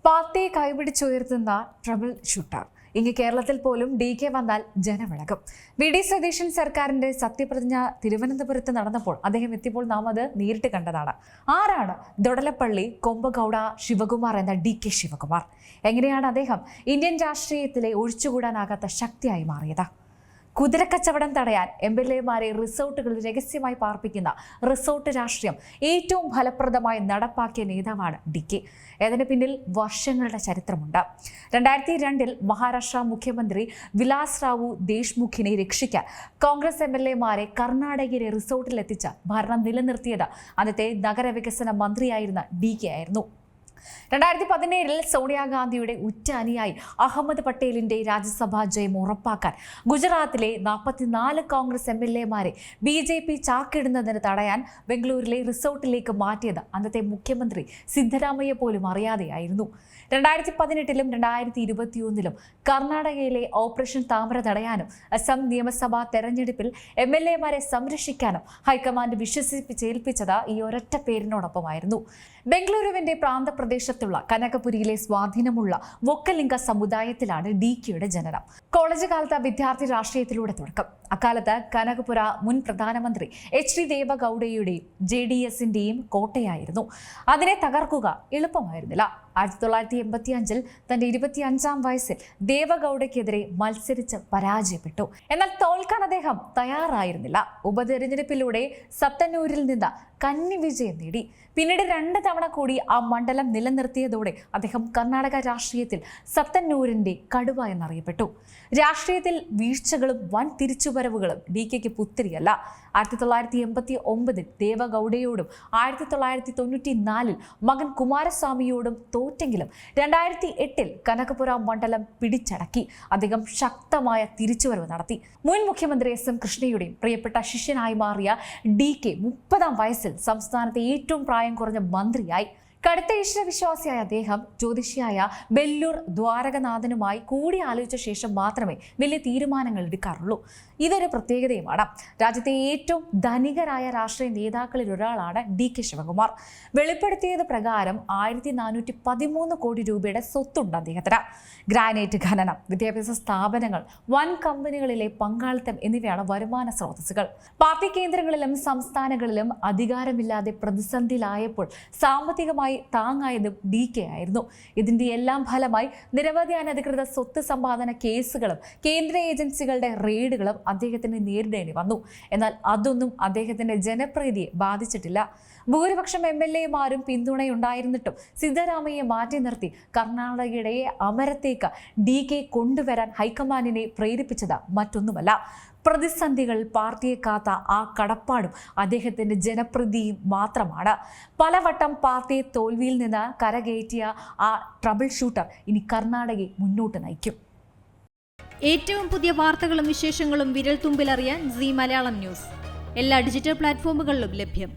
പാർട്ടിയെ കൈപിടിച്ചുയർത്തുന്ന trouble shooter. ഇങ്ങ് കേരളത്തിൽ പോലും DK വന്നാൽ ജനമിളകും. VD സതീശൻ സർക്കാരിന്റെ സത്യപ്രതിജ്ഞ തിരുവനന്തപുരത്ത് നടന്നപ്പോൾ അദ്ദേഹം എത്തിയപ്പോൾ നാം അത് നേരിട്ട് കണ്ടതാണ്. ആരാണ് ദൊടലപ്പള്ളി കൊമ്പഗൌഡ ശിവകുമാർ എന്ന DK ശിവകുമാർ? എങ്ങനെയാണ് അദ്ദേഹം ഇന്ത്യൻ രാഷ്ട്രീയത്തിലെ ഒഴിച്ചുകൂടാനാകാത്ത ശക്തിയായി മാറിയത്? കുതിരക്കച്ചവടം തടയാൻ MLA-മാരെ റിസോർട്ടുകളിൽ രഹസ്യമായി പാർപ്പിക്കുന്ന റിസോർട്ട് രാഷ്ട്രീയം ഏറ്റവും ഫലപ്രദമായി നടപ്പാക്കിയ നേതാവാണ് DK. ഇതിന് പിന്നിൽ വർഷങ്ങളുടെ ചരിത്രമുണ്ട്. 2002 മഹാരാഷ്ട്ര മുഖ്യമന്ത്രി വിലാസ് റാവു ദേശ്മുഖിനെ രക്ഷിക്കാൻ കോൺഗ്രസ് MLA-മാരെ കർണാടകയിലെ റിസോർട്ടിലെത്തിച്ച് ഭരണം നിലനിർത്തിയത് അന്നത്തെ നഗരവികസന മന്ത്രിയായിരുന്ന DK ആയിരുന്നു. 2017 സോണിയാഗാന്ധിയുടെ ഉറ്റ അനുയായി അഹമ്മദ് പട്ടേലിന്റെ രാജ്യസഭാ ജയം ഉറപ്പാക്കാൻ ഗുജറാത്തിലെ 44 കോൺഗ്രസ് MLA-മാരെ BJP ചാക്കിടുന്നതിന് തടയാൻ ബംഗളൂരിലെ റിസോർട്ടിലേക്ക് മാറ്റിയത് അന്നത്തെ മുഖ്യമന്ത്രി സിദ്ധരാമയ്യ പോലും അറിയാതെയായിരുന്നു. 2018 2021 കർണാടകയിലെ ഓപ്പറേഷൻ താമര തടയാനും അസം നിയമസഭാ തെരഞ്ഞെടുപ്പിൽ MLA-മാരെ സംരക്ഷിക്കാനും ഹൈക്കമാൻഡ് വിശ്വസിപ്പിച്ചേൽപ്പിച്ചത് ഈ ഒരൊറ്റ പേരിനോടൊപ്പമായിരുന്നു. ബംഗളൂരുവിന്റെ പ്രാന്തപ്രദേശത്തുള്ള കനകപുരിയിലെ സ്വാധീനമുള്ള വൊക്കലിംഗ സമുദായത്തിലാണ് DKയുടെ ജനനം. കോളേജ് കാലത്ത് വിദ്യാർത്ഥി രാഷ്ട്രീയത്തിലൂടെ തുടക്കം. അക്കാലത്ത് കനകപുര മുൻ പ്രധാനമന്ത്രി HD ദേവഗൌഡയുടെയും JDS-ന്റെയും കോട്ടയായിരുന്നു. അതിനെ തകർക്കുക എളുപ്പമായിരുന്നില്ല. 1985 തന്റെ 25-ാം വയസ്സിൽ ദേവഗൌഡയ്ക്കെതിരെ മത്സരിച്ച് പരാജയപ്പെട്ടു. എന്നാൽ തോൽക്കാൻ അദ്ദേഹം തയ്യാറായിരുന്നില്ല. ഉപതെരഞ്ഞെടുപ്പിലൂടെ സത്തന്നൂരിൽ നിന്ന് കന്നി വിജയം നേടി. പിന്നീട് 2 തവണ കൂടി ആ മണ്ഡലം നിലനിർത്തിയതോടെ അദ്ദേഹം കർണാടക രാഷ്ട്രീയത്തിൽ സത്തന്നൂരിന്റെ കടുവ എന്നറിയപ്പെട്ടു. രാഷ്ട്രീയത്തിൽ വീഴ്ചകളും വൻ തിരിച്ചുവരവുകളും DKയ്ക്ക് പുത്തിരിയല്ല. 1989 ദേവഗൌഡയോടും 1994 മകൻ കുമാരസ്വാമിയോടും തോറ്റെങ്കിലും 2008 കനകപുര മണ്ഡലം പിടിച്ചടക്കി അദ്ദേഹം ശക്തമായ തിരിച്ചുവരവ് നടത്തി. മുൻ മുഖ്യമന്ത്രി SM കൃഷ്ണയുടെയും പ്രിയപ്പെട്ട ശിഷ്യനായി മാറിയ DK 30-ാം വയസ്സിൽ സംസ്ഥാനത്തെ ഏറ്റവും പ്രായം കുറഞ്ഞ മന്ത്രിയായി. കടുത്ത ഈശ്വരവിശ്വാസിയായ അദ്ദേഹം ജ്യോതിഷിയായ ബെല്ലൂർ ദ്വാരകനാഥനുമായി കൂടി ആലോചിച്ച ശേഷം മാത്രമേ വലിയ തീരുമാനങ്ങൾ എടുക്കാറുള്ളൂ. ഇതൊരു പ്രത്യേകതയുമാണ്. രാജ്യത്തെ ഏറ്റവും ധനികരായ രാഷ്ട്രീയ നേതാക്കളിൽ ഒരാളാണ് DK ശിവകുമാർ. വെളിപ്പെടുത്തിയത് പ്രകാരം 1413 കോടി രൂപയുടെ സ്വത്തുണ്ട് അദ്ദേഹത്തിന്. ഗ്രാനൈറ്റ് ഖനനം, വിദ്യാഭ്യാസ സ്ഥാപനങ്ങൾ, വൻ കമ്പനികളിലെ പങ്കാളിത്തം എന്നിവയാണ് വരുമാന സ്രോതസ്സുകൾ. പാർട്ടി കേന്ദ്രങ്ങളിലും സംസ്ഥാനങ്ങളിലും അധികാരമില്ലാതെ പ്രതിസന്ധിയിലായപ്പോൾ സാമ്പത്തികമായി താങ്ങായതും DK ആയിരുന്നു. ഇതിന്റെ എല്ലാം ഫലമായി നിരവധി അനധികൃത സ്വത്ത് സമ്പാദന കേസുകളും കേന്ദ്ര ഏജൻസികളുടെ റെയ്ഡുകളും അദ്ദേഹത്തിന് നേരിടേണ്ടി വന്നു. എന്നാൽ അതൊന്നും അദ്ദേഹത്തിന്റെ ജനപ്രീതിയെ ബാധിച്ചിട്ടില്ല. ഭൂരിപക്ഷം MLA-മാരും പിന്തുണയുണ്ടായിരുന്നിട്ടും സിദ്ധരാമയ്യെ മാറ്റി നിർത്തി കർണാടകയുടെ അമരത്തേക്ക് DK കൊണ്ടുവരാൻ ഹൈക്കമാൻഡിനെ പ്രേരിപ്പിച്ചത് മറ്റൊന്നുമല്ല, പ്രതിസന്ധികൾ പാർട്ടിയെ കാത്ത ആ കടപ്പാടും അദ്ദേഹത്തിന്റെ ജനപ്രീതിയും മാത്രമാണ്. പലവട്ടം പാർട്ടിയെ തോൽവിയിൽ നിന്ന് കരകയറ്റിയ ആ ട്രബിൾ ഷൂട്ടർ ഇനി കർണാടകയെ മുന്നോട്ട് നയിക്കും. ഏറ്റവും പുതിയ വാർത്തകളും വിശേഷങ്ങളും വിരൽ തുമ്പിലറിയാൻ Zee മലയാളം ന്യൂസ് എല്ലാ ഡിജിറ്റൽ പ്ലാറ്റ്ഫോമുകളിലും ലഭ്യം.